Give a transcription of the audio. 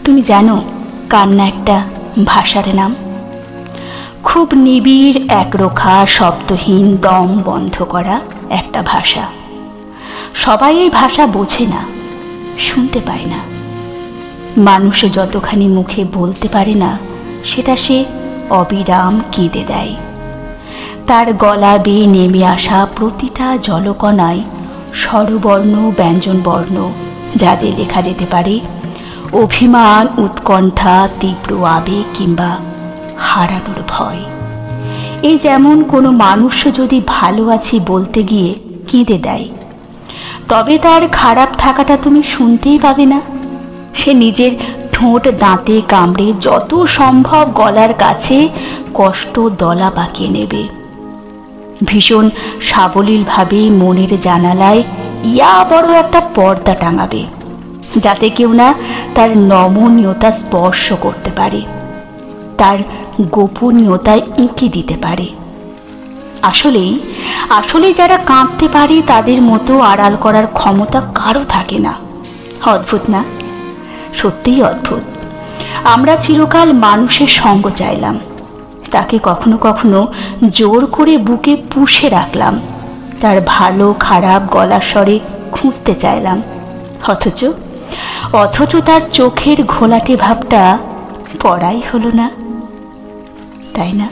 তুমি জানো কান্না একটা ভাষার নাম? খুব নিবিড়, একরোখা, শব্দহীন, দম বন্ধ করা একটা ভাষা। সবাই এই ভাষা বোঝে না, শুনতে পায় না। মানুষ যতখানি মুখে বলতে পারে না, সেটা সে অবিরাম কেঁদে দেয়। তার গলা বেয়ে নেমে আসা প্রতিটা জলকণায় স্বরবর্ণ, ব্যঞ্জনবর্ণ, যাদের লেখা যেতে পারে অভিমান, উৎকণ্ঠা, তীব্র আবেগ কিংবা হারানোর ভয়। এই যেমন কোনো মানুষ যদি ভালো আছি বলতে গিয়ে কেঁদে দেয়, তবে তার খারাপ থাকাটা তুমি শুনতেই পাবে না। সে নিজের ঠোঁট দাঁতে কামড়ে যত সম্ভব গলার কাছে কষ্ট দলা পাকিয়ে নেবে। ভীষণ সাবলীলভাবে মনের জানালায় ইয়া বড় একটা পর্দা টাঙাবে, যাতে কেউ না তার নমনীয়তা স্পর্শ করতে পারে, তার গোপনীয়তায় উঁকি দিতে পারে। আসলেই যারা কাঁদতে পারে তাদের মতো আড়াল করার ক্ষমতা কারো থাকে না। অদ্ভুত না? সত্যিই অদ্ভুত। আমরা চিরকাল মানুষের সঙ্গ চাইলাম, তাকে কখনো কখনো জোর করে বুকে পুষে রাখলাম, তার ভালো খারাপ গলার স্বরে খুঁজতে চাইলাম, অথচ তার চোখের ঘোলাটে ভাবটা পড়াই হলো না, তাই না?